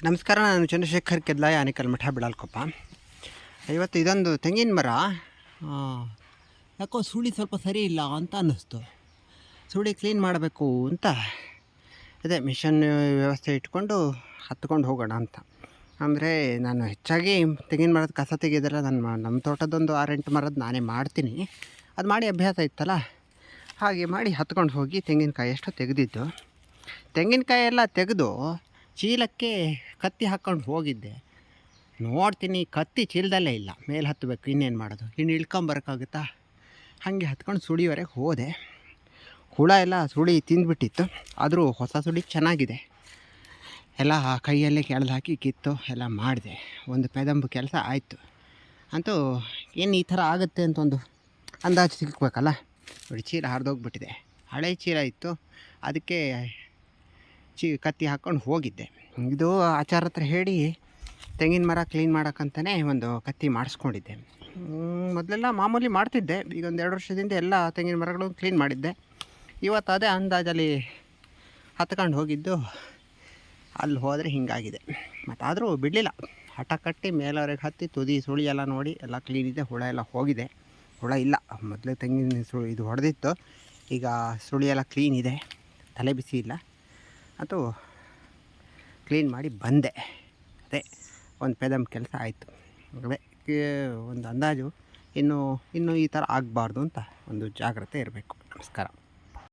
ನಮಸ್ಕಾರ, ನಾನು ಚಂದ್ರಶೇಖರ್ ಕೆದ್ಲಾಯ, ಆನೇಕಲ್ ಮಠ, ಬಿಳಾಲ್ಕೊಪ್ಪ. ಇವತ್ತು ಇದೊಂದು ತೆಂಗಿನ ಮರ ಯಾಕೋ ಸುಳಿ ಸ್ವಲ್ಪ ಸರಿ ಇಲ್ಲ ಅಂತ ಅನ್ನಿಸ್ತು. ಸುಳಿ ಕ್ಲೀನ್ ಮಾಡಬೇಕು ಅಂತ ಅದೇ ಮಿಷನ್ ವ್ಯವಸ್ಥೆ ಇಟ್ಕೊಂಡು ಹತ್ಕೊಂಡು ಹೋಗೋಣ ಅಂತ. ಅಂದರೆ ನಾನು ಹೆಚ್ಚಾಗಿ ತೆಂಗಿನ ಮರದ ಕಸ ತೆಗೆಯೋದೆಲ್ಲ ನಮ್ಮ ತೋಟದೊಂದು 6-8 ಮರದ್ದು ನಾನೇ ಮಾಡ್ತೀನಿ. ಅದು ಮಾಡಿ ಅಭ್ಯಾಸ ಇತ್ತಲ್ಲ, ಹಾಗೆ ಮಾಡಿ ಹತ್ಕೊಂಡು ಹೋಗಿ ತೆಂಗಿನಕಾಯಿ ಅಷ್ಟು ತೆಗೆದಿದ್ದು. ತೆಂಗಿನಕಾಯಿ ಎಲ್ಲ ತೆಗೆದು ಚೀಲಕ್ಕೆ ಕತ್ತಿ ಹಾಕ್ಕೊಂಡು ಹೋಗಿದ್ದೆ. ನೋಡ್ತೀನಿ ಕತ್ತಿ ಚೀಲದಲ್ಲೇ ಇಲ್ಲ. ಮೇಲೆ ಹತ್ತಬೇಕು, ಇನ್ನೇನು ಮಾಡೋದು, ಇನ್ನು ಇಳ್ಕೊಂಬರೋಕ್ಕಾಗುತ್ತಾ? ಹಾಗೆ ಹತ್ಕೊಂಡು ಸುಳಿವರೆಗೆ ಹೋದೆ. ಹುಳ ಎಲ್ಲ ಸುಳಿ ತಿಂದುಬಿಟ್ಟಿತ್ತು. ಆದರೂ ಹೊಸ ಸುಳಿ ಚೆನ್ನಾಗಿದೆ. ಎಲ್ಲ ಕೈಯಲ್ಲೇ ಕೆಳಗೆ ಹಾಕಿ ಕಿತ್ತು ಎಲ್ಲ ಮಾಡಿದೆ. ಒಂದು ಪೆದಂಬು ಕೆಲಸ ಆಯಿತು. ಅಂತೂ ಏನು ಈ ಥರ ಆಗುತ್ತೆ ಅಂತ ಒಂದು ಅಂದಾಜು ಸಿಕ್ಕಬೇಕಲ್ಲ. ನೋಡಿ, ಚೀಲ ಹರಿದೋಗ್ಬಿಟ್ಟಿದೆ. ಹಳೆ ಚೀಲ ಇತ್ತು, ಅದಕ್ಕೆ ಕತ್ತಿ ಹಾಕ್ಕೊಂಡು ಹೋಗಿದ್ದೆ. ಇದು ಆಚಾರ ಹತ್ರ ಹೇಳಿ ತೆಂಗಿನ ಮರ ಕ್ಲೀನ್ ಮಾಡೋಕ್ಕಂತಲೇ ಒಂದು ಕತ್ತಿ ಮಾಡಿಸ್ಕೊಂಡಿದ್ದೆ. ಮೊದಲೆಲ್ಲ ಮಾಮೂಲಿ ಮಾಡ್ತಿದ್ದೆ. ಈಗ ಒಂದು 2 ವರ್ಷದಿಂದ ಎಲ್ಲ ತೆಂಗಿನ ಮರಗಳು ಕ್ಲೀನ್ ಮಾಡಿದ್ದೆ. ಇವತ್ತು ಅದೇ ಅಂದಾಜಲ್ಲಿ ಹತ್ಕೊಂಡು ಹೋಗಿದ್ದು, ಅಲ್ಲಿ ಹೋದರೆ ಹೀಗಾಗಿದೆ. ಮತ್ತು ಆದರೂ ಬಿಡಲಿಲ್ಲ, ಹಠ ಕಟ್ಟಿ ಮೇಲವರೆಗೆ ಹತ್ತಿ ತುದಿ ಸುಳಿ ಎಲ್ಲ ನೋಡಿ ಎಲ್ಲ ಕ್ಲೀನ್ ಇದೆ. ಹುಳ ಎಲ್ಲ ಹೋಗಿದೆ, ಹುಳ ಇಲ್ಲ. ಮೊದಲೇ ತೆಂಗಿನ ಇದು ಹೊಡೆದಿತ್ತು, ಈಗ ಸುಳಿ ಎಲ್ಲ ಕ್ಲೀನ್ ಇದೆ, ತಲೆ ಬಿಸಿ ಇಲ್ಲ. ಅದು ಕ್ಲೀನ್ ಮಾಡಿ ಬಂದೆ. ಅದೇ ಒಂದು ಪೆದಮ್ ಕೆಲಸ ಆಯಿತು. ಅದೇ ಒಂದು ಅಂದಾಜು ಇನ್ನೂ ಈ ಥರ ಆಗಬಾರ್ದು ಅಂತ ಒಂದು ಜಾಗ್ರತೆ ಇರಬೇಕು. ನಮಸ್ಕಾರ.